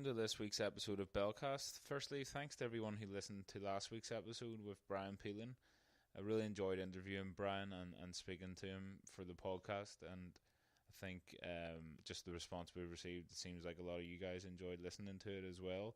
welcome to this week's episode of Belcast. Firstly, thanks to everyone who listened to last week's episode with Brian Peelan. I really enjoyed interviewing Brian and speaking to him for the podcast, and I think just the response we received, it seems like a lot of you guys enjoyed listening to it as well.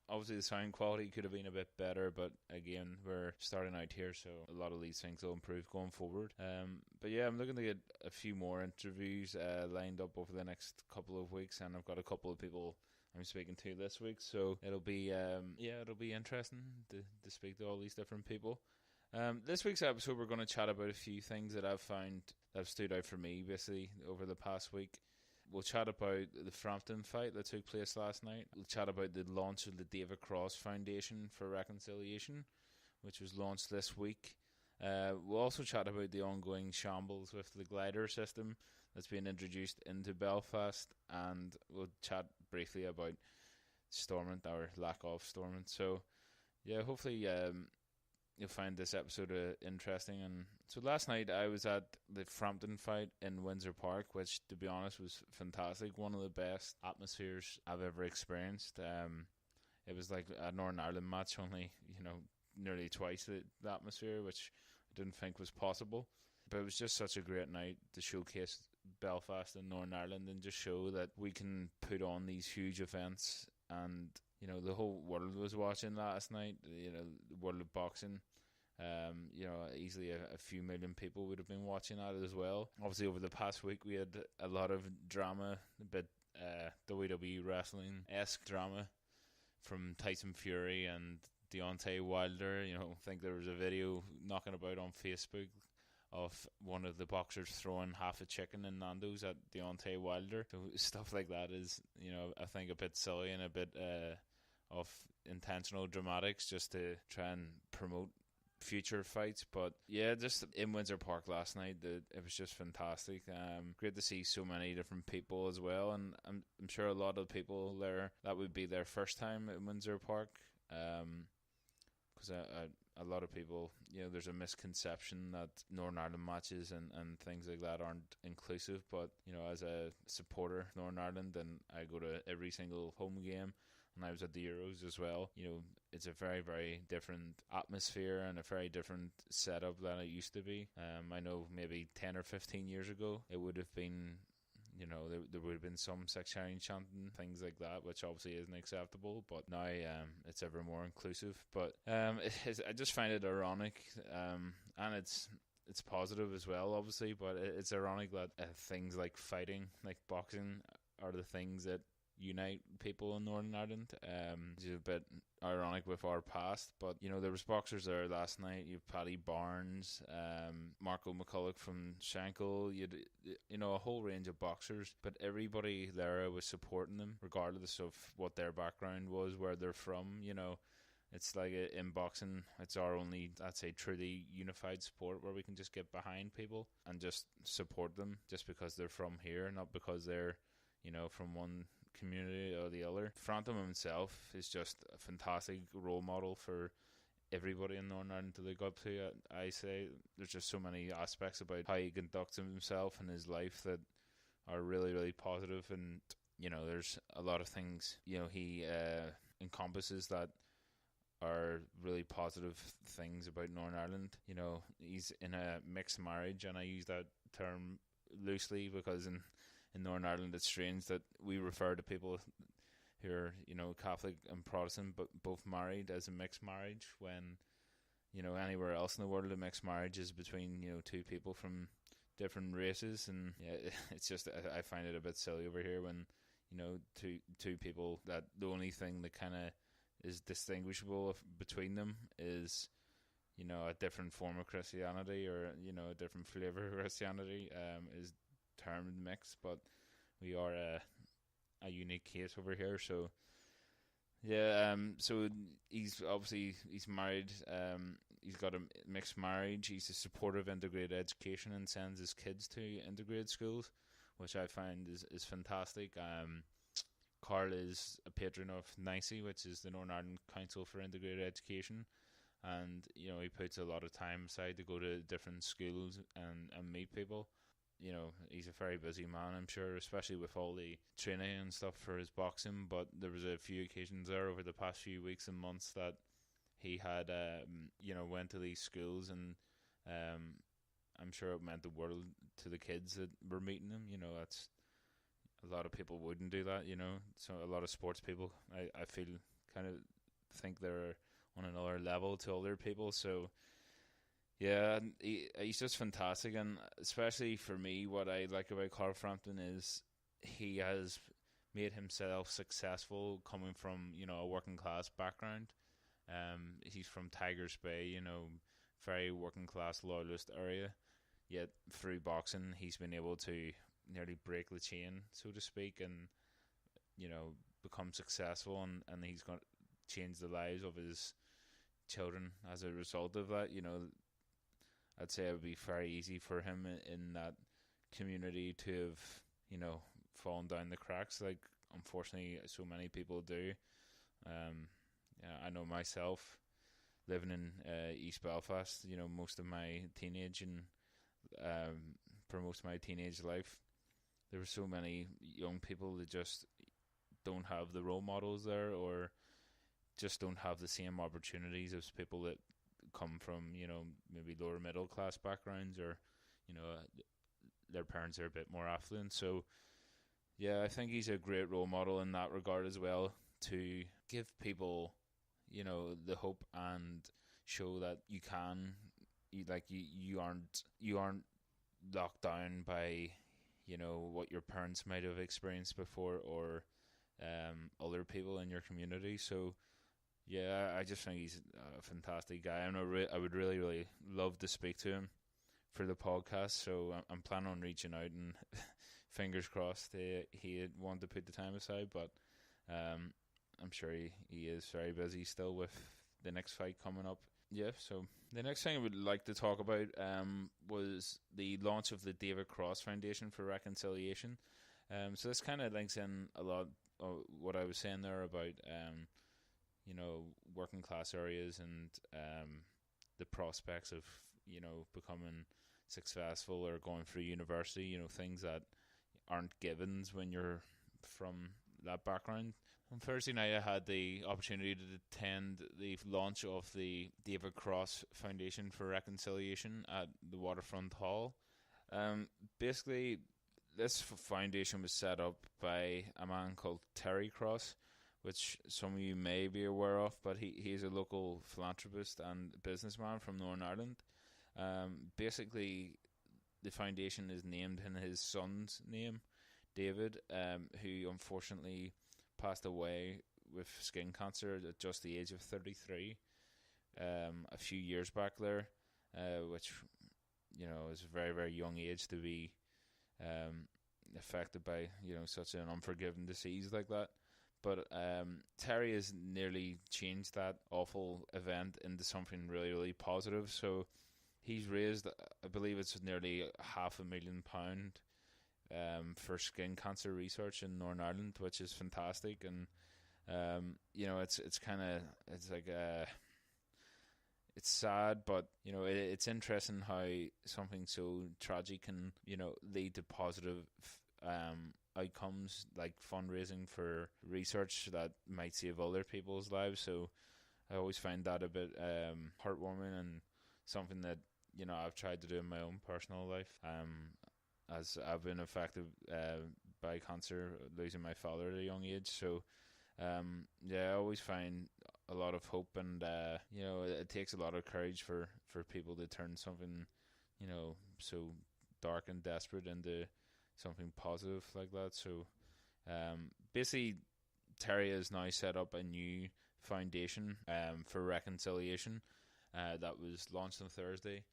Obviously the sound quality could have been a bit better, but again, we're starting out here, so a lot of these things will improve going forward. But yeah, I'm looking to get a few more interviews lined up over the next couple of weeks, and I've got a couple of people I'm speaking to this week, so it'll be interesting to speak to all these different people. This week's episode, we're going to chat about a few things that I've found that have stood out for me, basically, over the past week. We'll chat about the Frampton fight that took place last night. We'll chat about the launch of the David Cross Foundation for Reconciliation, which was launched this week. We'll also chat about the ongoing shambles with the glider system that's been introduced into Belfast, and we'll chat briefly about Stormont, or lack of Stormont. So, yeah, hopefully you'll find this episode interesting. And so last night I was at the Frampton fight in Windsor Park, which, to be honest, was fantastic. One of the best atmospheres I've ever experienced. It was like a Northern Ireland match, only, nearly twice the atmosphere, which I didn't think was possible. But it was just such a great night to showcase Belfast and Northern Ireland and just show that we can put on these huge events. And the whole world was watching last night, the world of boxing. Easily a few million people would have been watching that as well. Obviously, over the past week, we had a lot of drama, a bit WWE wrestling-esque drama from Tyson-Fury and Deontay Wilder. I think there was a video knocking about on Facebook of one of the boxers throwing half a chicken in Nando's at Deontay Wilder. So stuff like that is, I think a bit silly and a bit of intentional dramatics just to try and promote future fights. But yeah, just in Windsor Park last night, it was just fantastic. Great to see so many different people as well, and I'm sure a lot of people there, that would be their first time in Windsor Park. Because a lot of people, there's a misconception that Northern Ireland matches and things like that aren't inclusive. But, as a supporter of Northern Ireland, and I go to every single home game, and I was at the Euros as well, it's a very, very different atmosphere and a very different setup than it used to be. I know maybe 10 or 15 years ago, it would have been, there would have been some sectarian chanting, things like that, which obviously isn't acceptable, but now it's ever more inclusive. But I just find it ironic, and it's positive as well, obviously, but it's ironic that things like fighting, like boxing, are the things that unite people in Northern Ireland. It's a bit ironic with our past, but there was boxers there last night. You have Paddy Barnes, Marco McCulloch from Shankill. You had a whole range of boxers, but everybody there was supporting them regardless of what their background was, where they're from. It's like in boxing, it's our only, I'd say, truly unified sport where we can just get behind people and just support them just because they're from here, not because they're from one community or the other. Frampton himself is just a fantastic role model for everybody in Northern Ireland to look up to. I say there's just so many aspects about how he conducts himself and his life that are really, really positive, and there's a lot of things he encompasses that are really positive things about Northern Ireland. He's in a mixed marriage, and I use that term loosely because in Northern Ireland it's strange that we refer to people who are Catholic and Protestant but both married as a mixed marriage, when anywhere else in the world a mixed marriage is between two people from different races. And yeah, it's just, I find it a bit silly over here when two people that the only thing that kind of is distinguishable between them is a different form of Christianity, or a different flavour of Christianity, is termed mixed. But we are a unique case over here. So yeah, so he's married. He's got a mixed marriage. He's a supporter of integrated education and sends his kids to integrated schools, which I find is fantastic. Carl is a patron of NICE, which is the Northern Ireland Council for Integrated Education, and he puts a lot of time aside to go to different schools and meet people. he's a very busy man, I'm sure, especially with all the training and stuff for his boxing. But there was a few occasions there over the past few weeks and months that he had, went to these schools, and I'm sure it meant the world to the kids that were meeting him. That's a lot of people wouldn't do that. So a lot of sports people, I feel, kind of think they're on another level to other people. So yeah, he's just fantastic, and especially for me, what I like about Carl Frampton is he has made himself successful coming from a working class background. He's from Tigers Bay, very working class loyalist area. Yet through boxing, he's been able to nearly break the chain, so to speak, and become successful, and he's going to change the lives of his children as a result of that. I'd say it would be very easy for him in that community to have fallen down the cracks, like unfortunately so many people do. I know myself, living in East Belfast, most of my teenage and for most of my teenage life, there were so many young people that just don't have the role models there, or just don't have the same opportunities as people that come from maybe lower middle class backgrounds, or their parents are a bit more affluent. So yeah, I think he's a great role model in that regard as well, to give people the hope and show that you can, you aren't locked down by what your parents might have experienced before, or other people in your community. So yeah, I just think he's a fantastic guy, and I would really, really love to speak to him for the podcast. So I'm planning on reaching out, and fingers crossed he want to put the time aside. But I'm sure he is very busy still with the next fight coming up. Yeah, so the next thing I would like to talk about was the launch of the David Cross Foundation for Reconciliation. So this kind of links in a lot of what I was saying there about working class areas, and the prospects of becoming successful or going through university, things that aren't givens when you're from that background. On Thursday night, I had the opportunity to attend the launch of the David Cross Foundation for Reconciliation at the Waterfront Hall. Basically, this foundation was set up by a man called Terry Cross, which some of you may be aware of, but he's a local philanthropist and businessman from Northern Ireland. Basically, the foundation is named in his son's name, David, who unfortunately passed away with skin cancer at just the age of 33 a few years back there, which is a very, very young age to be affected by such an unforgiving disease like that. But Terry has nearly changed that awful event into something really, really positive. So he's raised, I believe it's nearly £500,000 for skin cancer research in Northern Ireland, which is fantastic. And it's kind of, it's like it's sad, but it's interesting how something so tragic can lead to positive outcomes, like fundraising for research that might save other people's lives. So I always find that a bit heartwarming, and something that I've tried to do in my own personal life, as I've been affected by cancer, losing my father at a young age. So I always find a lot of hope, and it takes a lot of courage for people to turn something so dark and desperate into something positive like that. So basically, Terry has now set up a new foundation for reconciliation that was launched on Thursday.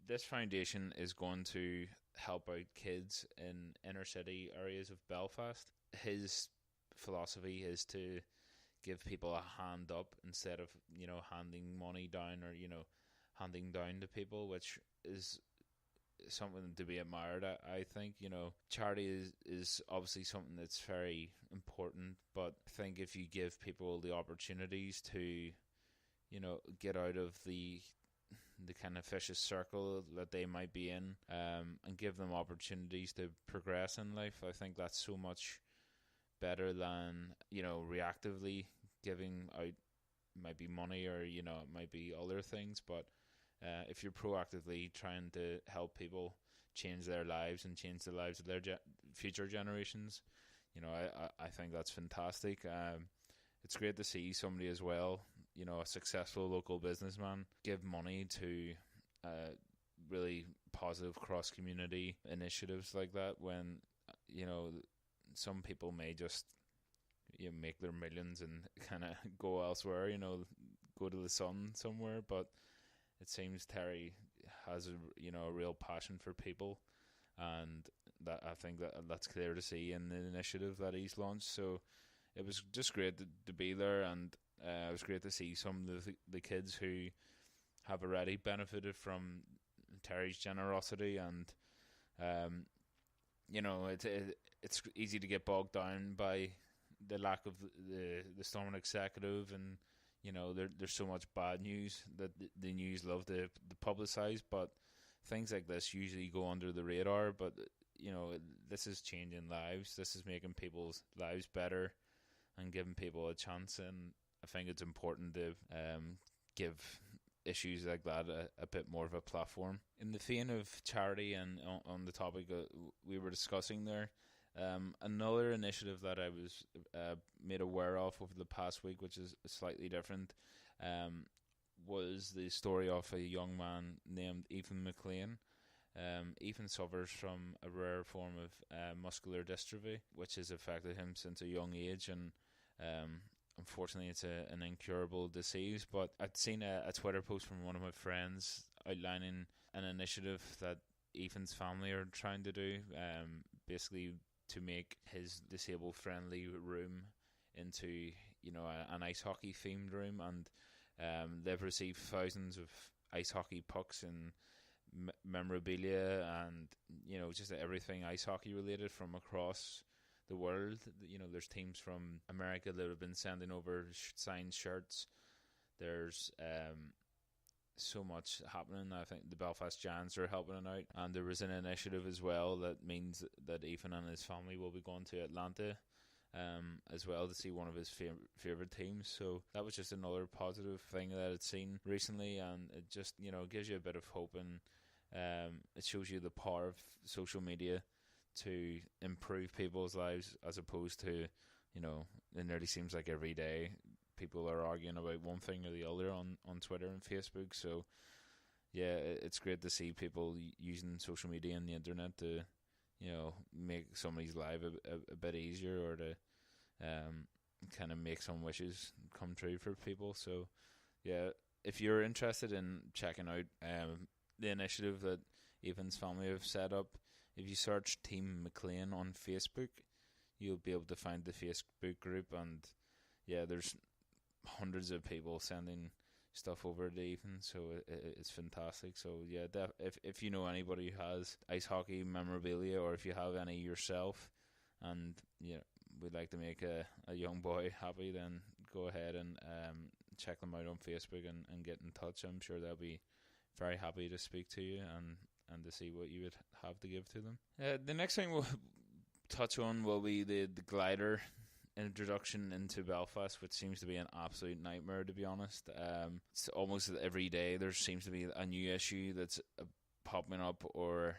This foundation is going to help out kids in inner city areas of Belfast. His philosophy is to give people a hand up instead of handing money down, or handing down to people, which is something to be admired. I think charity is obviously something that's very important, but I think if you give people the opportunities to get out of the the kind of vicious circle that they might be in, and give them opportunities to progress in life. I think that's so much better than, reactively giving out, might be money, or it might be other things. But if you're proactively trying to help people change their lives and change the lives of their future generations, I think that's fantastic. It's great to see somebody as well, a successful local businessman, give money to really positive cross-community initiatives like that, when some people may just make their millions and kind of go elsewhere, go to the sun somewhere. But it seems Terry has a real passion for people, and that I think that's clear to see in the initiative that he's launched. So it was just great to be there, and it was great to see some of the kids who have already benefited from Terry's generosity. And it's easy to get bogged down by the lack of the Stormont executive, and there's so much bad news that the news love to publicise, but things like this usually go under the radar. But this is changing lives. This is making people's lives better and giving people a chance, and I think it's important to give issues like that a bit more of a platform. In the vein of charity, and on the topic we were discussing there, another initiative that I was made aware of over the past week, which is slightly different, was the story of a young man named Ethan McLean. Ethan suffers from a rare form of muscular dystrophy, which has affected him since a young age, and unfortunately it's an incurable disease. But I'd seen a Twitter post from one of my friends outlining an initiative that Ethan's family are trying to do, basically to make his disabled friendly room into an ice hockey themed room. And they've received thousands of ice hockey pucks and memorabilia, and just everything ice hockey related from across the world. There's teams from America that have been sending over signed shirts. There's so much happening. I think the Belfast Giants are helping out, and there was an initiative as well that means that Ethan and his family will be going to Atlanta as well to see one of his favourite teams. So that was just another positive thing that I'd seen recently, and it just gives you a bit of hope, and it shows you the power of social media to improve people's lives, as opposed to it nearly seems like every day people are arguing about one thing or the other on Twitter and Facebook. So yeah, it's great to see people using social media and the internet to make somebody's life a bit easier, or to kind of make some wishes come true for people. So yeah, if you're interested in checking out the initiative that Ethan's family have set up, if you search Team McLean on Facebook, you'll be able to find the Facebook group, and yeah, there's hundreds of people sending stuff over to Ethan, so it's fantastic. So yeah, if you know anybody who has ice hockey memorabilia, or if you have any yourself, and would like to make a young boy happy, then go ahead and check them out on Facebook and get in touch. I'm sure they'll be very happy to speak to you and to see what you would have to give to them. The next thing we'll touch on will be the glider introduction into Belfast, which seems to be an absolute nightmare, to be honest. It's almost every day there seems to be a new issue that's popping up, or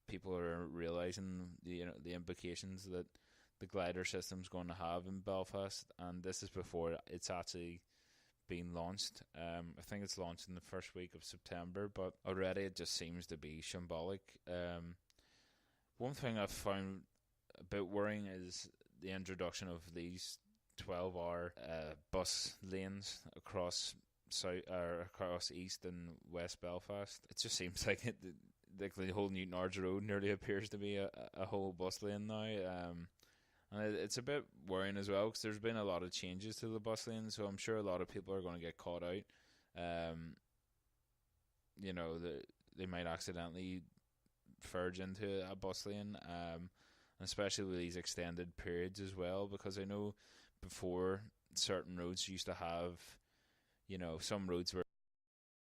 people are realising the implications that the glider system's going to have in Belfast, and this is before it's actually been launched. I think it's launched in the first week of September, but already it just seems to be shambolic. One thing I've found a bit worrying is the introduction of these 12-hour bus lanes across East and West Belfast. It just seems like the whole Newton Ards Road nearly appears to be a whole bus lane now. And it's a bit worrying as well, because there's been a lot of changes to the bus lane, so I'm sure a lot of people are going to get caught out. They might accidentally verge into a bus lane, especially with these extended periods as well, because I know before certain roads used to have, some roads were